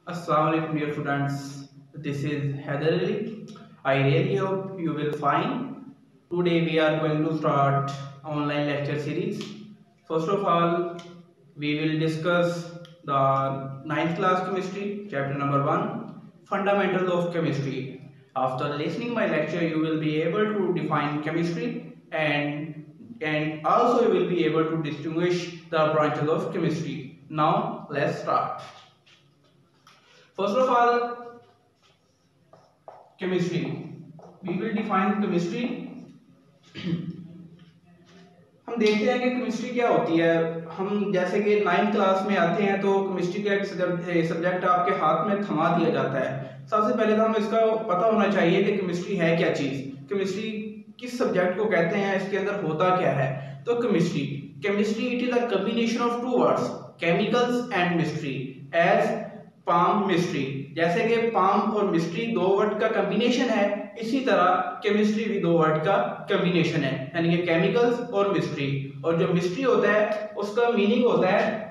Assalamualaikum dear students. This is Heather Ali. I really hope you will fine. Today we are going to start online lecture series. First of all, we will discuss the ninth class chemistry chapter number 1, fundamentals of chemistry. After listening my lecture, you will be able to define chemistry and also you will be able to distinguish the branches of chemistry. Now let's start. First of all, chemistry. We will define chemistry. हम देखते हैं कि chemistry क्या होती है। हम जैसे कि 9th क्लास में आते हैं तो केमिस्ट्री का एक सब्जेक्ट आपके हाथ में थमा दिया जाता है। सबसे पहले तो हमें इसका पता होना चाहिए कि केमिस्ट्री है क्या चीज़, केमिस्ट्री किस सब्जेक्ट को कहते हैं, इसके अंदर होता क्या है। तो chemistry it is a combination of two words, chemicals and mystery, as palm mystery. जैसे कि पाम और मिस्ट्री दो वर्ड का कॉम्बिनेशन है, इसी तरह केमिस्ट्री भी दो वर्ड का कॉम्बिनेशन है, यानी कि केमिकल्स और मिस्ट्री। और जो मिस्ट्री होता है उसका मीनिंग होता है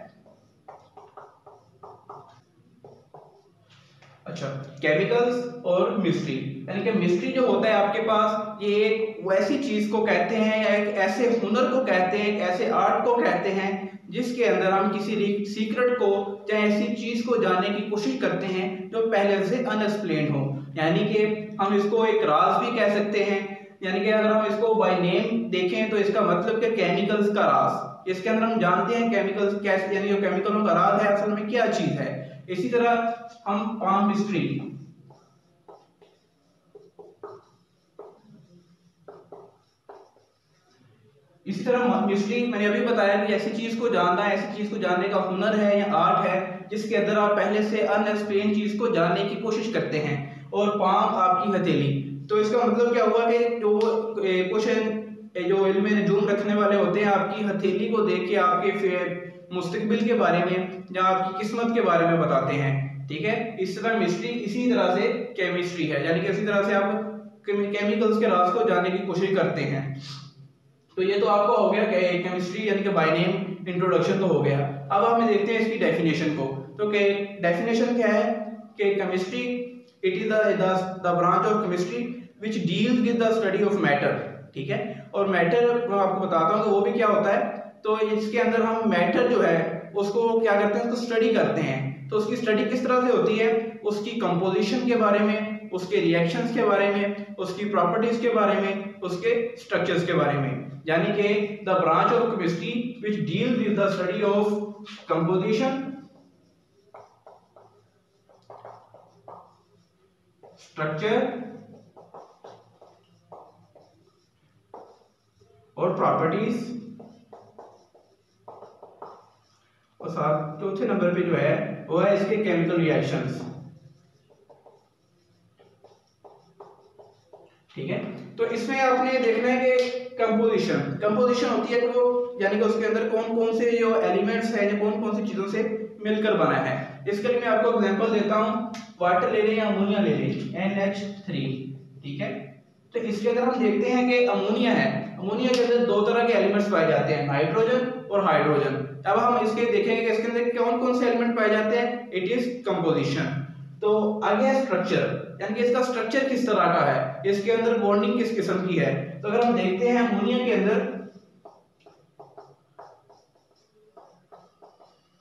केमिकल्स और मिस्ट्री, यानी कि मिस्ट्री जो होता है आपके पास, ये एक वैसी चीज को कहते हैं या एक ऐसे हुनर को कहते हैं, एक ऐसे आर्ट को कहते हैं जिसके अंदर हम किसी सीक्रेट को या ऐसी चीज को जानने की कोशिश करते हैं जो पहले से अनएक्सप्लेन्ड हो। यानी कि हम इसको एक राज भी कह सकते हैं। यानी कि अगर हम इसको बाय नेम देखें तो इसका मतलब कि केमिकल्स का राज, इसके अंदर हम जानते हैं केमिकल्स कैसे, यानी जो केमिकलों का राज है असल में क्या चीज है। इसी तरह हम पाम मिस्ट्री, इसी तरह मिस्ट्री मैंने अभी बताया कि ऐसी चीज को जानना है, ऐसी चीज को जानने का हुनर है या आर्ट है जिसके अंदर आप पहले से अनएक्सप्लेन चीज को जानने की कोशिश करते हैं। और पाम आपकी हथेली, तो इसका मतलब क्या हुआ कि जो क्वेश्चन जो इल्म में नजूम रखने वाले होते हैं आपकी हथेली को देख के आपके मुस्तकबिल के बारे में या आपकी किस्मत के बारे में बताते हैं। ठीक है, इस तरह मिस्ट्री इसी तरह से केमिस्ट्री है, यानी कि इसी तरह से आप केमिकल्स के राज को जानने की कोशिश करते हैं। तो ये तो आपको हो गया केमिस्ट्री यानी कि बाय नेम इंट्रोडक्शन तो हो गया। अब हम देखते हैं इसकी डेफिनेशन को। तो डेफिनेशन क्या है कि chemistry it is the branch of chemistry which deals with the study of matter. ठीक है, और मैटर मैं आपको बताता हूँ कि वो भी क्या होता है। तो इसके अंदर हम मैटर जो है उसको क्या करते हैं, उसको स्टडी करते हैं। तो उसकी स्टडी किस तरह से होती है, उसकी कंपोजिशन के बारे में, उसके रिएक्शंस के बारे में, उसकी प्रॉपर्टीज के बारे में, उसके स्ट्रक्चर्स के बारे में। यानी कि the branch of chemistry which deals with the study of composition, structure और प्रॉपर्टीज। और साथ चौथे नंबर पे जो है वो है इसके केमिकल रिएक्शंस। ठीक है, तो इसमें आपने देखना है कि कंपोजिशन होती है कि वो यानी कि उसके अंदर कौन कौन से जो एलिमेंट्स हैं, कौन कौन सी चीजों से मिलकर बना है। इसके लिए मैं आपको एग्जांपल देता हूं, वाटर ले लें या अमोनिया ले लें, NH3। ठीक है, तो इसके अंदर हम देखते हैं कि अमोनिया है, अमोनिया के अंदर दो तरह के एलिमेंट्स पाए जाते हैं, नाइट्रोजन और हाइड्रोजन। अब हम इसके देखेंगे कि इसके अंदर कौन कौन से एलिमेंट पाए जाते हैं, इट इज कंपोजिशन। तो आगे है स्ट्रक्चर, यानी कि इसका स्ट्रक्चर किस तरह का है, इसके अंदर बॉन्डिंग किस किस्म की है। तो अगर हम देखते हैं अमोनिया के अंदर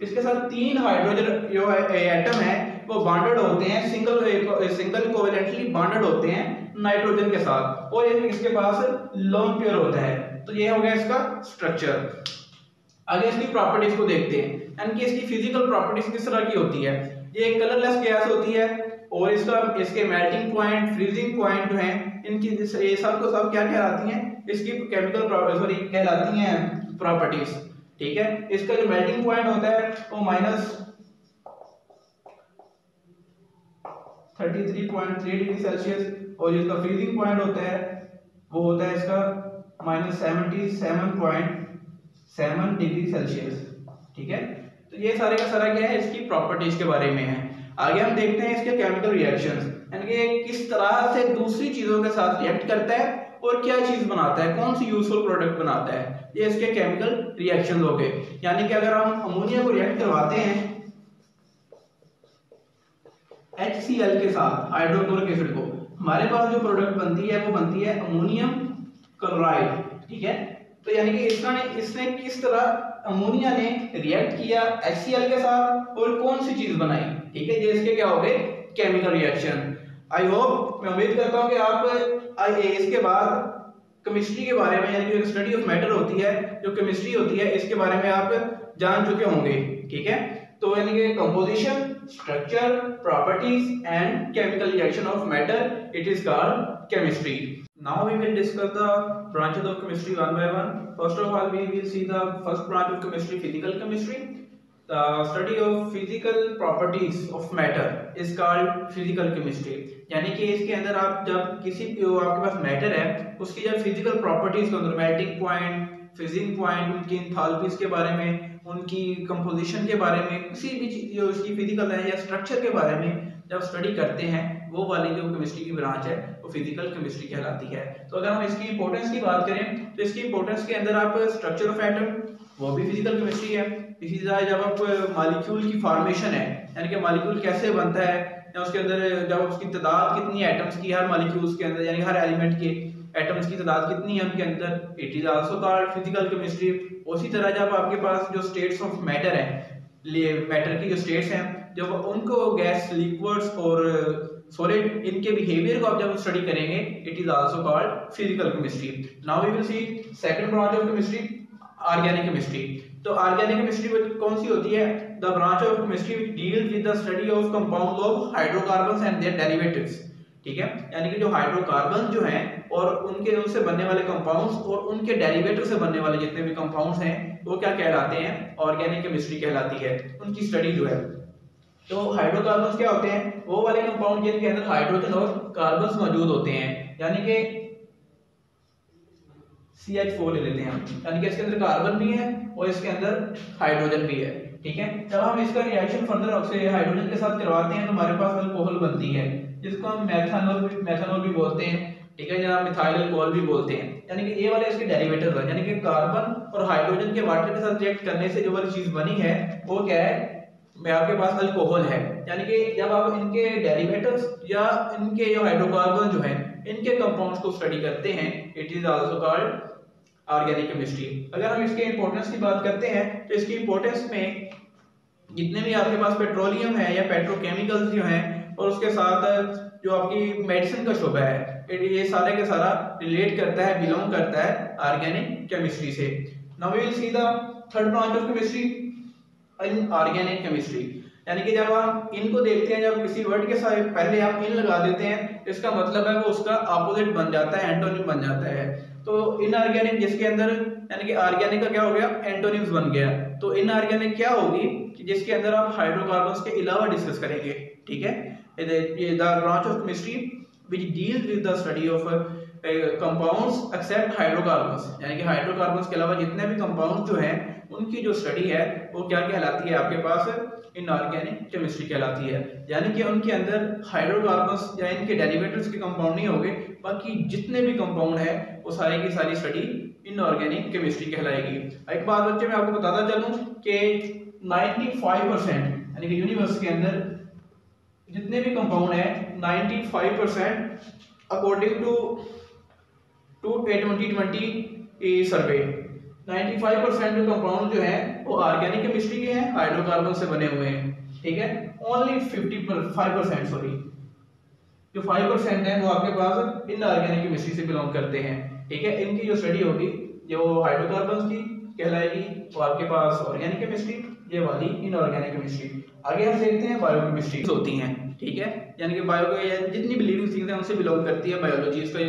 इसके साथ 3 हाइड्रोजन जो एटम है वो बॉन्डेड होते हैं, सिंगल कोवेलेंटली बॉन्डेड होते हैं नाइट्रोजन के साथ, और इसके पास लोन पेयर होता है। तो ये हो गया इसका स्ट्रक्चर। आगे इसकी प्रॉपर्टीज को देखते हैं, यानी कि इसकी फिजिकल प्रॉपर्टीज किस तरह की होती है। ये कलरलेस गैस होती है और इसके मेल्टिंग पॉइंट, फ्रीजिंग पॉइंट जो है, इनकी ये सब को सब क्या कहलाती हैं, इसकी केमिकल कहलाती हैं प्रॉपर्टीज। ठीक है, इसका जो मेल्टिंग पॉइंट होता है वो -33.3 डिग्री सेल्सियस, और जिसका फ्रीजिंग पॉइंट होता है वो होता है इसका -77.7 डिग्री सेल्सियस। ठीक है, तो ये सारे का सारा क्या है, इसकी प्रॉपर्टीज के बारे में है। आगे हम देखते हैं इसके केमिकल रिएक्शंस, यानी कि किस तरह से दूसरी चीजों के साथ रिएक्ट करता है और क्या चीज बनाता है, कौन सी यूजफुल प्रोडक्ट बनाता है। ये इसके केमिकल रिएक्शंस हो गए। यानी कि अगर हम अमोनिया को रिएक्ट करवाते हैं HCl के साथ हाइड्रोक्लोरिक एसिड को, हमारे पास जो प्रोडक्ट बनती है वो बनती है अमोनियम क्लोराइड। ठीक है, तो यानी कि इसने किस तरह अमोनिया ने रिएक्ट किया HCl के साथ और कौन सी चीज बनाई। ठीक है, ये इसके क्या हो गए केमिकल रिएक्शन। आई होप, मैं उम्मीद करता हूं कि आप इसके बाद केमिस्ट्री के बारे में, यानी कि स्टडी ऑफ मैटर होती है, जो केमिस्ट्री होती है, इसके बारे में आप जान चुके होंगे। ठीक है, तो यानी कि composition, structure, properties and chemical reaction of matter, it is called chemistry. Now we will discuss the branches of chemistry one by one. First of all, we will see the first branch of chemistry, physical chemistry. The study of physical properties of matter is called physical chemistry. यानी कि इसके अंदर आप जब किसी आपके पास matter है, उसकी जब फिजिकल प्रॉपर्टीज को, मेल्टिंग पॉइंट, फ्रीजिंग पॉइंट, उनकी इंथैल्पीज के बारे में, उनकी कंपोजिशन के बारे में, किसी भी चीज जो उसकी फिजिकल है या स्ट्रक्चर के बारे में जब स्टडी करते हैं, वो वाली जो केमिस्ट्री की ब्रांच है वो फिजिकल केमिस्ट्री कहलाती है। तो अगर हम इसकी इंपॉर्टेंस की बात करें तो इसकी इंपॉर्टेंस के अंदर आप स्ट्रक्चर ऑफ एटम, वो भी फिजिकल केमिस्ट्री है। इसी तरह जब आप मॉलिक्यूल की फॉर्मेशन है, यानी कि मॉलिक्यूल कैसे बनता है, या उसके अंदर जब उसकी तादाद कितनी एटम्स की हर मॉलिक्यूल्स के अंदर, यानी हर एलिमेंट के एटम्स की तादाद कितनी है उनके अंदर, it is also called physical chemistry. उसी तरह जब आपके पास जो स्टेट्स ऑफ मैटर है, मैटर की जो स्टेट्स हैं, जब उनको गैस, लिक्विड्स और सॉलिड, इनके बिहेवियर को आप जब स्टडी करेंगे, it is also called physical chemistry. Now we will see second branch of chemistry, organic chemistry. तो ऑर्गेनिक केमिस्ट्री कौन सी होती है? The branch of chemistry which deals with the study of compounds of hydrocarbons and their derivatives. ठीक है, यानी कि जो हाइड्रोकार्बन जो हैं और उनसे बनने वाले कंपाउंड्स और उनके डेरिवेटिव से बनने वाले जितने भी कंपाउंड्स हैं, वो क्या कहलाते हैं? ऑर्गेनिक केमिस्ट्री कहलाती है, उनकी स्टडी जो है। तो हाइड्रोकार्बन्स क्या होते हैं? वो वाले कंपाउंड जिनके अंदर हाइड्रोजन और कार्बन्स मौजूद होते हैं, यानी कि CH4 ले लेते हैं हम, यानी कि इसके अंदर कार्बन भी है और इसके अंदर हाइड्रोजन भी है। ठीक है, जब हम इसका रिएक्शन फर्दर ऑक्सीजन हाइड्रोजन के साथ करवाते हैं तो हमारे पास अल्कोहल बनती है, जिसको हम मेथनॉल भी बोलते हैं। ठीक है, या मिथाइल अल्कोहल भी बोलते हैं। यानी कि ये वाले इसके डेरिवेटिव है, यानी कि कार्बन और हाइड्रोजन के वाटर के साथ रिएक्ट करने से जो वाली चीज बनी है वो क्या है? में आपके पास अल्कोहल है। यानी कि जब आप इनके डेरिवेटिव्स या इनके जो हाइड्रोकार्बन जो हैं, इनके कंपाउंड्स को स्टडी करते हैं, it is also called organic chemistry. अगर हम इसके इंपॉर्टेंस की बात करते हैं तो इसकी इंपॉर्टेंस में जितने भी आपके पास पेट्रोलियम है या पेट्रोकेमिकल्स जो हैं, और उसके साथ जो आपकी मेडिसिन का शोबा है, ये सारे के सारा रिलेट करता है, बिलोंग करता है ऑर्गेनिक केमिस्ट्री से। Now we will see the third branch of chemistry inorganic chemistry. यानी कि जब हम इनको देखते हैं, जब किसी वर्ड के साथ पहले आप इन लगा देते हैं, इसका मतलब है वो उसका अपोजिट बन जाता है, एंटोनिम बन जाता है। तो इनऑर्गेनिक जिसके अंदर, यानी कि ऑर्गेनिक का क्या हो गया? एंटोनिम्स बन गया। तो इनऑर्गेनिक क्या होगी कि जिसके अंदर आप हाइड्रोकार्बन्स के अलावा डिस्कस करेंगे। ठीक है, ये the branch of chemistry which deals with the study of compounds except hydrocarbons, यानी कि हाइड्रोकार्बन्स के अलावा जितने भी कंपाउंड जो हैं उनकी जो स्टडी है वो क्या कहलाती है? आपके पास इनऑर्गेनिक केमिस्ट्री कहलाती है। यानी कि उनके अंदर हाइड्रोकार्बन्स या इनके डेरिवेटिव्स के कंपाउंड नहीं होंगे, बाकी जितने भी कंपाउंड है वो सारे की सारी स्टडी इनऑर्गेनिक केमिस्ट्री कहलाएगी। एक बात बच्चे मैं आपको बताता चलूं कि 95% यानी कि यूनिवर्स के अंदर जितने भी कंपाउंड है, 95% अकॉर्डिंग टू 2020 सर्वे, 95% जो कंपाउंड जो है वो ऑर्गेनिक केमिस्ट्री के हैं, हाइड्रोकार्बन से बने हुए हैं। ठीक है, ओनली 5% सॉरी, जो 5% है वो आपके पास इनऑर्गेनिक केमिस्ट्री से बिलोंग करते हैं। ठीक है, इनकी जो स्टडी होगी जो हाइड्रोकार्बन की कहलाएगी वो आपके पास ऑर्गेनिक केमिस्ट्री, ये वाली इनऑर्गेनिक केमिस्ट्री। आगे हम देखते हैं बायोकेमिस्ट्री होती हैं। ठीक है, यानी कि बायो जितनी भी लिविंग थिंग्स हैं उनसे बिलोंग करती है बायोलॉजी, इसका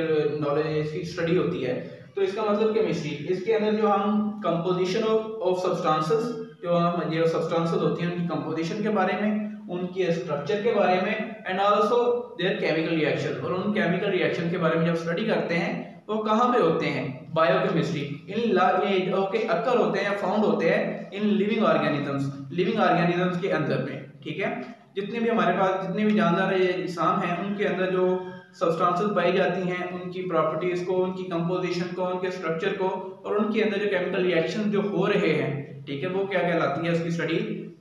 नॉलेज, इसकी स्टडी होती है। तो इसका मतलब केमिस्ट्री, इसके अंदर जो हम कंपोजिशन ऑफ सब्सटेंसेस, जो हम ये सब्सटेंसेस होती हैं उनकी कंपोजिशन के बारे में, उनके स्ट्रक्चर के बारे में, and also there chemical reaction, और उन केमिकल रिएक्शन के बारे में जब स्टडी करते हैं वो कहाँ पे होते हैं? बायोकेमिस्ट्री। इन ओके अक्कर होते हैं या फाउंड होते हैं इन लिविंग ऑर्गेनिजम्स के अंदर में। ठीक है, जितने भी हमारे पास जितने भी जानदार इंसान हैं उनके अंदर जो सब्सटेंसेस पाई जाती हैं, उनकी प्रॉपर्टीज को, उनकी कंपोजिशन को, उनके स्ट्रक्चर को, और उनके अंदर जो केमिकल रिएक्शन जो हो रहे हैं, ठीक है, वो क्या कहलाती है उसकी स्टडी?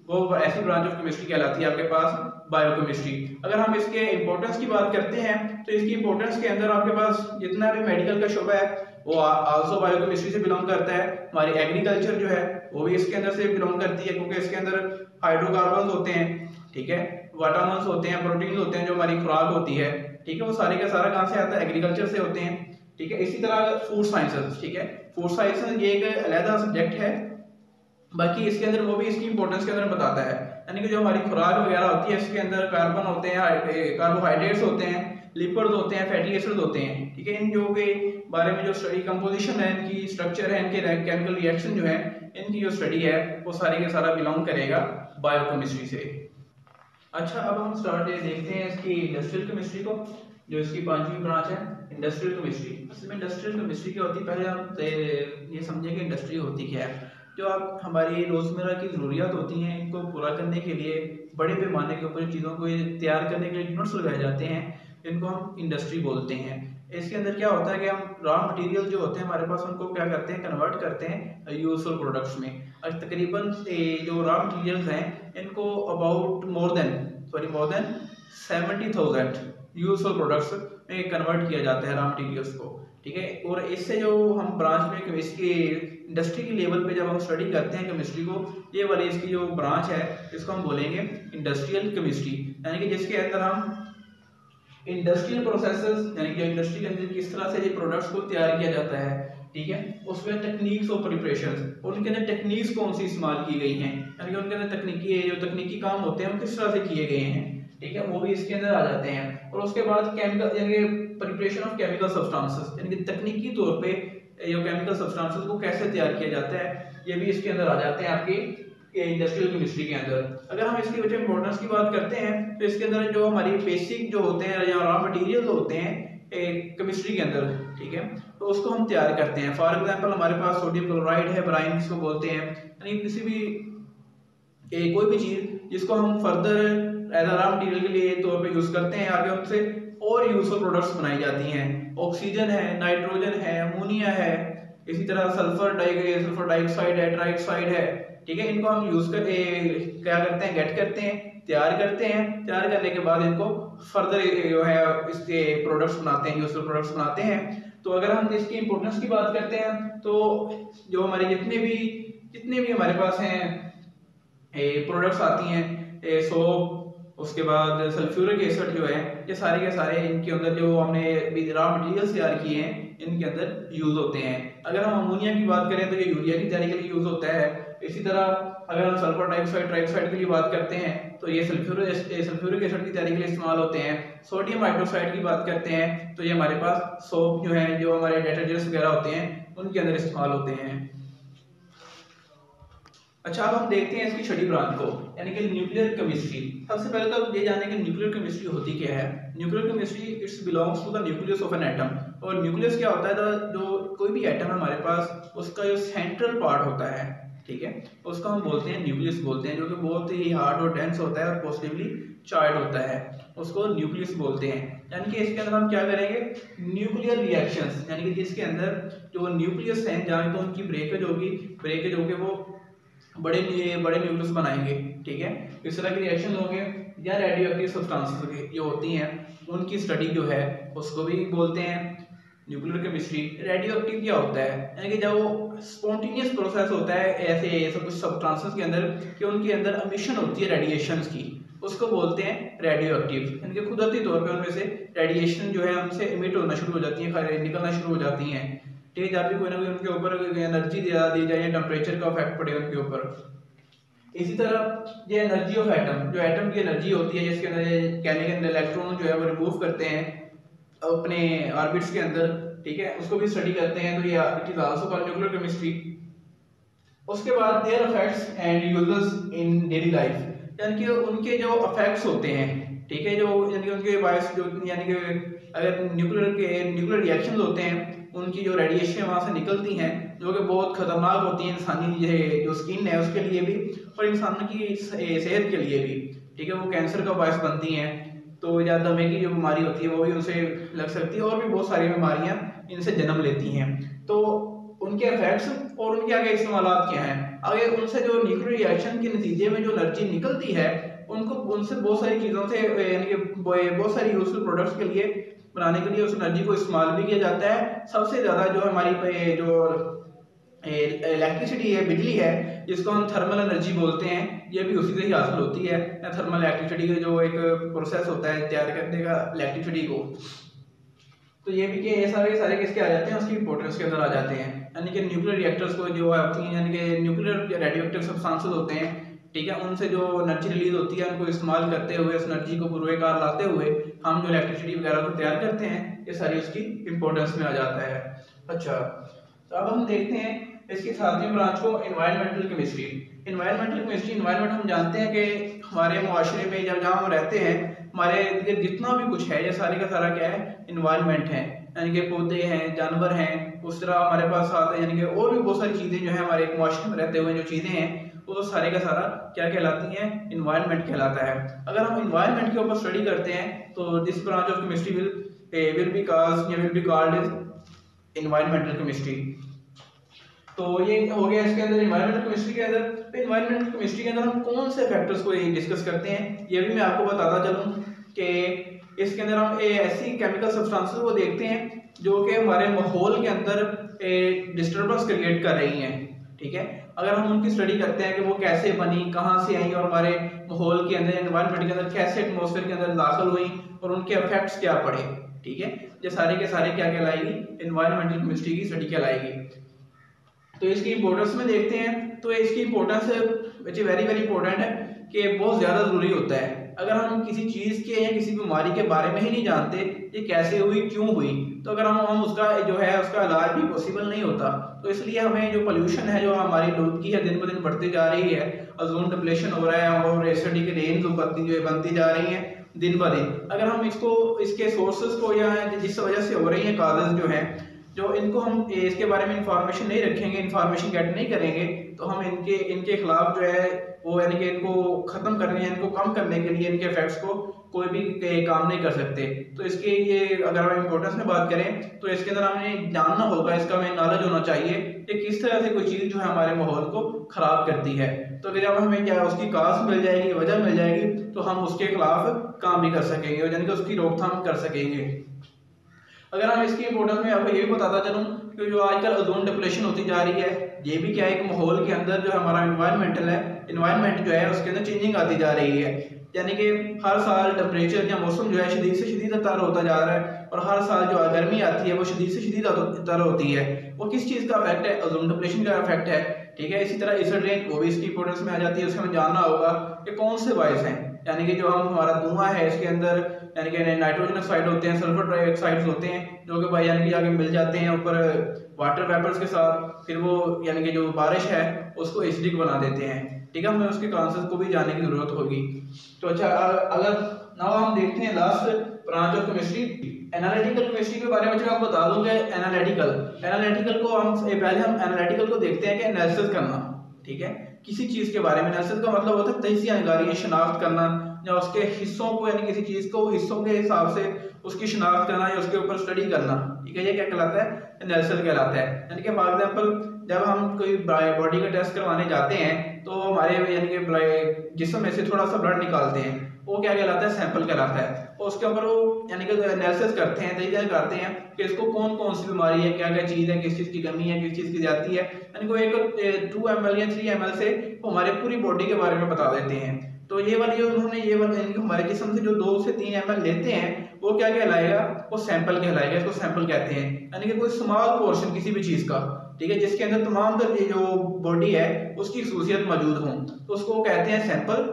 वो ऐसी ब्रांच ऑफ केमिस्ट्री कहलाती है आपके पास बायोकेमिस्ट्री। अगर हम इसके इंपॉर्टेंस की बात करते हैं तो इसकी इंपॉर्टेंस के अंदर आपके पास जितना भी मेडिकल का शुबा है वो आल्सो बायोकेमिस्ट्री से बिलोंग करता है। हमारी एग्रीकल्चर जो है वो भी इसके अंदर से बिलोंग करती है, क्योंकि इसके अंदर हाइड्रोकार्बन होते हैं, ठीक है, विटामिन्स होते हैं, प्रोटीन होते हैं, जो हमारी खुराक होती है, ठीक है, वो सारे का सारा कहाँ से आता है, एग्रीकल्चर से होते हैं, ठीक है। इसी तरह फूड साइंसेस, ठीक है, फूड साइंसेस ये एक अलग सब्जेक्ट है, बाकी इसके अंदर वो भी इसकी इंपॉर्टेंस के अंदर बताता है, यानी कि जो हमारी खुराक वगैरह होती है इसके अंदर कार्बन होते हैं, कार्बोहाइड्रेट्स होते हैं, लिपिड्स होते हैं, फैटी एसिड्स होते हैं, ठीक है। इन जो के बारे में जो स्टडी कंपोजिशन है, इनकी स्ट्रक्चर है, इनके केमिकल रिएक्शन जो है, इनकी जो स्टडी है वो सारे के सारा बिलोंग करेगा बायोकेमिस्ट्री से। अच्छा, अब हम स्टार्ट देखते हैं इसकी इंडस्ट्रियल केमिस्ट्री को, जो इसकी 5वीं ब्रांच है इंडस्ट्रियल केमिस्ट्री। असल में इंडस्ट्रियल केमिस्ट्री क्या होती है, पहले हम ये समझें कि इंडस्ट्री होती क्या है। जो आप हमारी रोज़मर्रा की ज़रूरियात होती हैं इनको पूरा करने के लिए बड़े पैमाने के ऊपर चीज़ों को तैयार करने के लिए यूनिट्स लगाए जाते हैं, इनको हम इंडस्ट्री बोलते हैं। इसके अंदर क्या होता है कि हम रॉ मटेरियल जो होते हैं हमारे पास, उनको क्या करते हैं, कन्वर्ट करते हैं यूजफुल प्रोडक्ट्स में। और तकरीबन जो रॉ मटेरियल्स हैं इनको about more than 70,000 useful products में कन्वर्ट किया जाता है रॉ मटेरियल्स को, ठीक है। और इससे जो हम ब्रांच में इसकी इंडस्ट्री की लेवल पे जब हम स्टडी करते हैं केमिस्ट्री को, ये वाली इसकी जो ब्रांच है इसको हम बोलेंगे इंडस्ट्रियल केमिस्ट्री, यानी कि जिसके अंदर हम इंडस्ट्रियल प्रोसेसेस, यानी कि इंडस्ट्री के अंदर किस तरह से ये प्रोडक्ट्स को तैयार किया जाता है, ठीक है, उसमें टेक्निक्स और प्रिपरेशंस, उनके अंदर टेक्निक्स कौन सी इस्तेमाल की गई हैं, यानी कि उनके अंदर तकनीकी काम होते हैं वो किस तरह से किए गए हैं, ठीक है, वो भी इसके अंदर आ जाते हैं। और उसके बाद केमिकल, यानी कि प्रिपरेशन ऑफ केमिकल सब्सटेंसेस, यानी कि तकनीकी तौर पे जो केमिकल सब्सटेंसेस को कैसे तैयार किया जाता है, ये भी इसके अंदर आ जाते हैं आपकी इंडस्ट्रियल केमिस्ट्री के अंदर। अगर हम इसकी वजह इंपॉर्टेंस की बात करते हैं तो इसके अंदर जो हमारी बेसिक जो होते हैं या रॉ मटेरियल होते हैं केमिस्ट्री के अंदर, ठीक है, तो उसको हम तैयार करते हैं। फॉर एग्जांपल हमारे पास सोडियम क्लोराइड है, ब्राइन जिसको बोलते हैं, यानी किसी भी कोई भी चीज जिसको हम further as a raw material के लिए तौर पे यूज करते हैं, आगे उनसे और यूजफुल प्रोडक्ट्स बनाई जाती हैं। ऑक्सीजन है, नाइट्रोजन है, अमोनिया है, इसी तरह सल्फर डाइऑक्साइड है, ट्राइऑक्साइड है, ठीक है, इनको हम यूज करके क्या करते हैं, गेट करते हैं, तैयार करते हैं। तैयार करने के बाद इनको फर्दर जो है इसके प्रोडक्ट्स बनाते हैं, यूजफुल प्रोडक्ट्स बनाते हैं। तो अगर हम इसकी इंपॉर्टेंस की बात करते हैं तो जो हमारे जितने भी हमारे पास हैं प्रोडक्ट्स आती हैं, सोप, उसके बाद सल्फ्यूरिक एसिड जो है, ये सारे के सारे इनके अंदर जो हमने रॉ मटेरियल्स तैयार किए हैं इनके अंदर यूज होते हैं। अगर हम अमोनिया की बात करें तो ये यूरिया की तैयारी के लिए यूज होता है। इसी तरह अगर हम सल्फर डाइऑक्साइड ट्राइऑक्साइड के लिए बात करते हैं तो ये सल्फ्यूरिक एसिड की तैयारी के लिए इस्तेमाल होते हैं। सोडियम हाइड्रोक्साइड की बात करते हैं तो ये हमारे पास सोप जो है, जो हमारे डिटर्जेंट्स वगैरह होते हैं उनके अंदर इस्तेमाल होते हैं। अच्छा, अब हम देखते हैं इसकी छठी ब्रांच को, यानी कि न्यूक्लियर केमिस्ट्री। सबसे पहले तो ये जाने कि न्यूक्लियर केमिस्ट्री होती क्या है। Nuclear chemistry its belongs to the nucleus of an atom. और न्यूक्लियस क्या होता है, जो कोई भी एटम है हमारे पास, उसका जो सेंट्रल पार्ट होता है, ठीक है, उसको हम बोलते हैं न्यूक्लियस बोलते हैं, जो कि बहुत ही हार्ड और डेंस होता है और पॉजिटिवली चार्ज होता है, उसको न्यूक्लियस बोलते हैं। यानी कि इसके अंदर हम क्या करेंगे, न्यूक्लियर रिएक्शंस, यानी कि जिसके अंदर जो न्यूक्लियस है जहाँ तो उनकी ब्रेकेज होगी वो बड़े न्यूक्लियस बनाएंगे, ठीक है, इस तरह के रिएक्शन होंगे। या रेडियो एक्टिव सब्सटेंसेस जो होती हैं उनकी स्टडी जो है उसको भी बोलते हैं न्यूक्लियर केमिस्ट्री। रेडियो एक्टिव क्या होता है, यानी कि जब वो स्पॉन्टेनियस प्रोसेस होता है ऐसे कुछ सब्सटेंसेस के अंदर कि उनके अंदर एमिशन होती है रेडिएशंस की, उसको बोलते हैं रेडियो एक्टिव। यानी कि कुदरती तौर पे उनमें से रेडिएशन जो है उनसे इमिट होना शुरू हो जाती है, निकलना शुरू हो जाती हैं, ठीक है, जब भी कोई ना कोई उनके ऊपर एनर्जी दी जाए या टेम्परेचर का इफेक्ट पड़े उनके ऊपर। इसी तरह ये एनर्जी ऑफ एटम, जो एटम की एनर्जी होती है जिसके अंदर कैनिकल इलेक्ट्रॉन जो है वो रिमूव करते हैं अपने ऑर्बिट्स के अंदर, ठीक है, उसको भी स्टडी करते हैं। तो ये it is also called nuclear chemistry. उसके बाद there effects and uses in daily life, यानी कि उनके जो इफेक्ट्स होते हैं, ठीक है, जो यानी कि उनके बायस जो यानी कि अगर न्यूक्लियर रिएक्शंस होते हैं उनकी जो रेडिएशन वहां से निकलती हैं जो कि बहुत खतरनाक होती हैं इंसानी जो स्किन है उसके लिए भी और इंसान की सेहत के लिए भी, ठीक है, वो कैंसर का बायस बनती हैं। तो या दमे की जो बीमारी होती है वो भी उनसे लग सकती है और भी बहुत सारी बीमारियां इनसे जन्म लेती हैं। तो उनके इफेक्ट्स और उनके आगे इस्तेमाल क्या हैं, आगे उनसे जो न्यूक्लियर रिएक्शन के नतीजे में जो एनर्जी निकलती है उनको उनसे बहुत सारी चीज़ों से यानी कि बहुत सारी यूजफुल प्रोडक्ट्स के लिए बनाने के लिए उस एनर्जी को इस्तेमाल भी किया जाता है। सबसे ज़्यादा जो हमारी जो इलेक्ट्रिसिटी है, बिजली है, जिसको हम थर्मल एनर्जी बोलते हैं, ये भी उसी से ही हासिल होती है। थर्मल इलेक्ट्रिसिटी का जो एक प्रोसेस होता है तैयार करने का इलेक्ट्रिसिटी को, तो ये भी कि ये सारे सारे किसके आ जाते हैं, उसकी इंपॉर्टेंस के अंदर आ जाते हैं। यानी कि न्यूक्लियर रिएक्टर्स को जो होती हैं, यानी कि न्यूक्लियर रेडियोएक्टिव सब्सटेंसेस होते हैं, ठीक है, उनसे जो एनर्जी रिलीज होती है उनको इस्तेमाल करते हुए, उस एनर्जी को पूर्वेकार लाते हुए हम जो इलेक्ट्रिसिटी वगैरह को तैयार करते हैं, ये सारी उसकी इंपॉर्टेंस में आ जाता है। अच्छा, तो अब हम देखते हैं इसकी सातवीं ब्रांच को, environmental chemistry. Environmental chemistry, environment हम जानते हैं कि हमारे मुआशरे में जब जहाँ हम रहते हैं, हमारे इर्द गिर्द जितना भी कुछ है, ये सारे का सारा क्या है, एनवायरमेंट है। यानी कि पौधे हैं, जानवर हैं, उस तरह हमारे पास आते हैं, यानी कि और भी बहुत सारी चीज़ें जो है हमारे एक मुआशरे में रहते हुए जो चीज़ें हैं, वो सारे का सारा क्या कहलाती हैं, एनवायरनमेंट कहलाता है। अगर हम एनवायरनमेंट के ऊपर स्टडी करते हैं तो this branch of chemistry will be called या will be called as environmental chemistry. तो ये हो गया इसके अंदर एनवायरमेंटल केमिस्ट्री के अंदर। तो एनवायरमेंटल केमिस्ट्री के अंदर हम कौन से फैक्टर्स को डिस्कस करते हैं, ये भी मैं आपको बताता चलूँ कि इसके अंदर हम ऐसी केमिकल सब्सटेंसेस को देखते हैं जो कि हमारे माहौल के अंदर डिस्टर्बेंस क्रिएट कर रही हैं, ठीक है। अगर हम उनकी स्टडी करते हैं कि वो कैसे बनी, कहाँ से आई और हमारे माहौल के अंदर, एनवायरनमेंट के अंदर कैसे एटमॉस्फेयर के अंदर दाखिल हुई और उनके इफेक्ट्स क्या पड़े, ठीक है, ये सारे के सारे क्या कहलाएगी, एनवायरमेंटल केमिस्ट्री की स्टडी कहलाएगी। तो इसकी इंपॉर्टेंस में देखते हैं, तो इसकी इंपॉर्टेंस वेरी वेरी इंपॉर्टेंट है कि बहुत ज़्यादा ज़रूरी होता है। अगर हम किसी चीज़ के या किसी बीमारी के बारे में ही नहीं जानते, ये कैसे हुई, क्यों हुई, तो अगर हम उसका जो है उसका इलाज भी पॉसिबल नहीं होता। तो इसलिए हमें जो पोल्यूशन है, जो हमारी आलूदगी है, दिन ब दिन बढ़ती जा रही है, ओजोन डिप्लेशन हो रहा है और एसिड की रेंज बनती जा रही है दिन ब दिन। अगर हम इसके सोर्सेज को या जिस वजह से हो रही है काजेज जो है, जो इनको हम इसके बारे में इंफॉर्मेशन नहीं रखेंगे, इंफॉर्मेशन गेट नहीं करेंगे, तो हम इनके खिलाफ जो है वो यानी कि इनको खत्म करने, इनको कम करने के लिए, इनके इफेक्ट्स को कोई भी काम नहीं कर सकते। तो इसके ये अगर हम इंपॉर्टेंस में बात करें तो इसके अंदर हमें जानना होगा, इसका हमें नॉलेज होना चाहिए कि किस तरह से कोई चीज़ जो है हमारे माहौल को खराब करती है। तो जब हमें क्या उसकी काज मिल जाएगी, वजह मिल जाएगी, तो हम उसके खिलाफ काम भी कर सकेंगे, यानी कि उसकी रोकथाम कर सकेंगे। अगर हम इसकी इंपॉर्टेंस में आपको ये भी बताता चलूँ कि जो आजकल ओजोन डिप्लेशन होती जा रही है, ये भी क्या है कि माहौल के अंदर जो हमारा एनवायरनमेंट जो है उसके अंदर चेंजिंग आती जा रही है। यानी कि हर साल टेम्परेचर या मौसम जो है शदीद से शदीद तर होता जा रहा है, और हर साल जो गर्मी आती है वो शदीद से शदीद तर होती है। वो किस चीज़ का इफेक्ट है, ओजोन डिप्लेशन का इफेक्ट है, ठीक है। इसी तरह एसिड रेन, वो भी इसकी इंपॉर्टेंस में आ जाती है। उसमें हमें जानना होगा कि कौन से बायस हैं, यानी कि जो हमारा धुआं है इसके अंदर, यानी कि नाइट्रोजन ऑक्साइड होते हैं, सल्फर डाइऑक्साइड्स होते हैं, जो कि भाई यानी कि आगे मिल जाते हैं ऊपर वाटर वेपर्स के साथ, फिर वो यानी कि जो बारिश है उसको एसिडिक बना देते हैं, ठीक है। हमें उसके कॉन्सेप्ट को भी जानने की जरूरत होगी। तो अच्छा, अगर नाउ हम देखते हैं last branch of chemistry, analytical chemistry के बारे में। जो आपको बता दूं कि एनालिटिकल को हम पहले हम एनालिटिकल को देखते हैं कि एनालिसिस करना, ठीक है, किसी चीज के बारे में। एनालिसिस का मतलब होता है तजिया निगारी, शनाख्त करना, या उसके हिस्सों को, यानी किसी चीज को हिस्सों के हिसाब से उसकी शनाख्त करना या उसके ऊपर स्टडी करना, ठीक है, ये क्या कहलाता है, एनालिसिस कहलाता है। यानी कि फॉर एग्जांपल जब हम कोई बॉडी का टेस्ट करवाने जाते हैं तो हमारे यानी कि जिस्म में से थोड़ा सा ब्लड निकालते हैं, वो क्या कहलाता है, सैंपल कहलाता है। और उसके ऊपर वो यानी कि एनालिसिस करते हैं, तजिया करते हैं कि इसको कौन कौन सी बीमारी है, क्या क्या चीज़ है, किस चीज़ की कमी है, किस चीज़ की जाती है। यानी कि एक 2 ml या 3 ml से वो हमारे पूरी बॉडी के बारे में बता देते हैं। तो ये वाली हमारे जिस्म से जो 2 से 3 ml लेते हैं, वो क्या कहलाएगा, वो सैंपल कहलाएगा, इसको सैंपल कहते हैं। यानी कि कोई स्मॉल पोर्शन किसी भी चीज़ का, ठीक है, जिसके अंदर तमाम जो बॉडी है उसकी खसूसियत मौजूद हो, तो उसको कहते हैं सैंपल।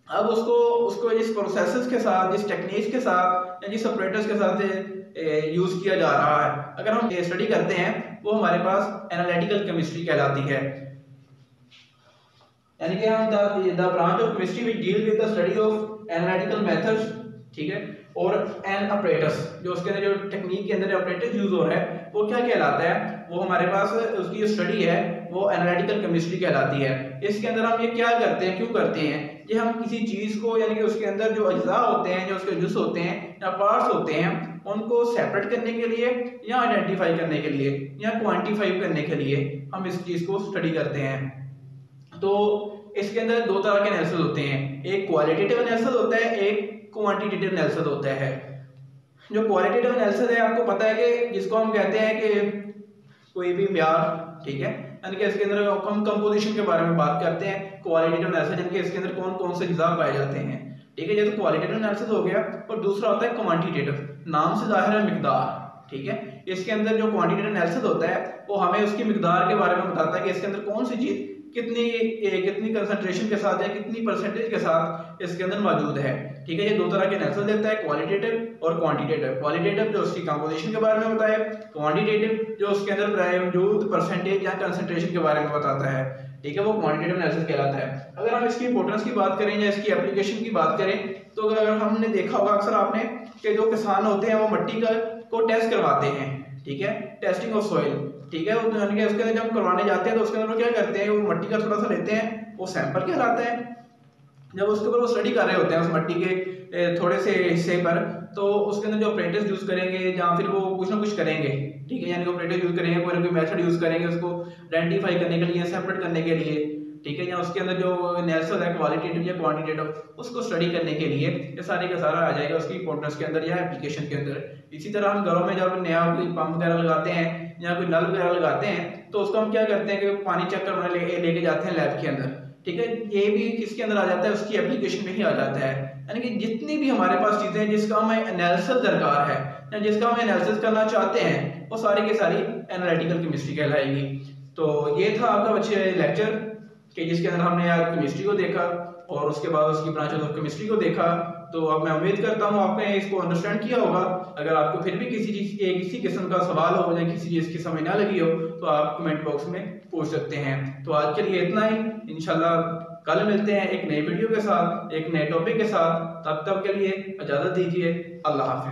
अब उसको जिस प्रोसेसेस के साथ, जिस टेक्निक्स के साथ या जिस ऑपरेटर्स के साथ यूज किया जा रहा है, अगर हम स्टडी करते हैं, वो हमारे पास एनालिटिकल केमिस्ट्री कहलाती है। यानी कि हम the branch of chemistry which deal with the study of analytical methods, ठीक है, और एंड ऑपरेटर्स, जो उसके अंदर जो टेक्निक के अंदर ऑपरेटर्स यूज हो रहा है, वो क्या कहलाता है, वो हमारे पास उसकी जो स्टडी है वो एनालिटिकल केमिस्ट्री कहलाती है। इसके अंदर हम ये क्या करते हैं, क्यों करते हैं, ये हम किसी चीज को, यानी कि उसके अंदर जो अज्जा होते हैं, जो उसके जुज़ होते हैं या पार्ट्स होते हैं, उनको सेपरेट करने के लिए या आइडेंटिफाई करने के लिए या क्वांटिफाई करने के लिए हम इस चीज को स्टडी करते हैं। तो इसके अंदर दो तरह के एनालिसिस होते हैं, एक क्वालिटेटिव एनालिसिस होता है, एक क्वांटिटेटिव एनालिसिस होता है। जो क्वालिटेटिव एनालिसिस है आपको पता है कि जिसको हम कहते हैं कि कोई भी म्यार, ठीक है, यानी कि इसके अंदर हम कंपोजिशन के बारे में बात करते हैं। क्वालिटेटिव एनालिसिस यानी कि इसके अंदर कौन कौन से अज्जा पाए जाते हैं, ठीक है, ये तो क्वालिटेटिव एनालिसिस हो गया। और दूसरा होता है क्वांटिटेटिव, नाम से जाहिर है मिकदार, ठीक है। इसके अंदर जो क्वांटिटेटिव एनालिसिस होता है वो हमें उसकी मिकदार के बारे में बताता है कि इसके अंदर कौन सी चीज कितनी कंसंट्रेशन के साथ या कितनी परसेंटेज के साथ इसके अंदर मौजूद है, ठीक है। ये दो तरह के एनालिसिस देता है, क्वालिटेटिव और क्वांटिटेटिव। क्वालिटेटिव जो उसकी कंपोजिशन के बारे में बताए, क्वांटिटेटिव जो उसके अंदर मौजूद परसेंटेज या कंसंट्रेशन के बारे में बताता है, ठीक है, वो क्वांटिटेटिव एनालिसिस कहलाता है। अगर हम इसकी इंपॉर्टेंस की बात करें या इसकी एप्लीकेशन की बात करें तो अगर हमने देखा होगा अक्सर आपने कि जो किसान होते हैं वो मिट्टी को टेस्ट करवाते हैं, ठीक है, टेस्टिंग ऑफ सॉइल, ठीक है। यानी कि उसके अंदर जब करवाने जाते हैं तो उसके अंदर वो क्या करते हैं, वो मिट्टी का थोड़ा सा लेते हैं, वो सैंपल कहलाता है। जब उसके ऊपर वो स्टडी कर रहे होते हैं उस मिट्टी के थोड़े से हिस्से पर, तो उसके अंदर जो ऑपरेटर्स यूज करेंगे या फिर वो कुछ ना कुछ करेंगे, ठीक है, यानी कि ऑपरेटर यूज करेंगे, कोई ना कोई मेथड यूज करेंगे उसको आइडेंटिफाई करने के लिए, सेपरेट करने के लिए, ठीक है, या उसके अंदर जो एनालिसिस है क्वालिटेटिव या क्वांटिटेटिव उसको स्टडी करने के लिए, ये सारे का सारा आ जाएगा उसकी इंपॉर्टेंस के अंदर या एप्लीकेशन के अंदर। इसी तरह हम घरों में जब नया कोई पंप वगैरह लगाते हैं या कोई नल वगैरह लगाते हैं तो उसको हम क्या करते हैं कि पानी चेक करने लेके जाते हैं लैब के अंदर, ठीक है। ये भी किसके अंदर आ जाता है, उसकी एप्लीकेशन में ही आ जाता है। यानी कि जितनी भी हमारे पास चीजें हैं जिसका हमें एनालिसिस दरकार है या जिसका हम एनालिसिस करना चाहते हैं वो सारी की सारी एनालिटिकल केमिस्ट्री कहलाएगी। तो ये था आपका बच्चे लेक्चर कि जिसके अंदर हमने आज केमिस्ट्री को देखा और उसके बाद उसकी ब्रांचेस ऑफ केमिस्ट्री को देखा। तो अब मैं उम्मीद करता हूँ आपने इसको अंडरस्टैंड किया होगा। अगर आपको फिर भी किसी किस्म का सवाल हो या किसी चीज़ की समझ ना लगी हो तो आप कमेंट बॉक्स में पूछ सकते हैं। तो आज के लिए इतना ही, इंशाल्लाह कल मिलते हैं एक नई वीडियो के साथ, एक नए टॉपिक के साथ। तब तक के लिए इजाज़त दीजिए। अल्लाह हाफिज़।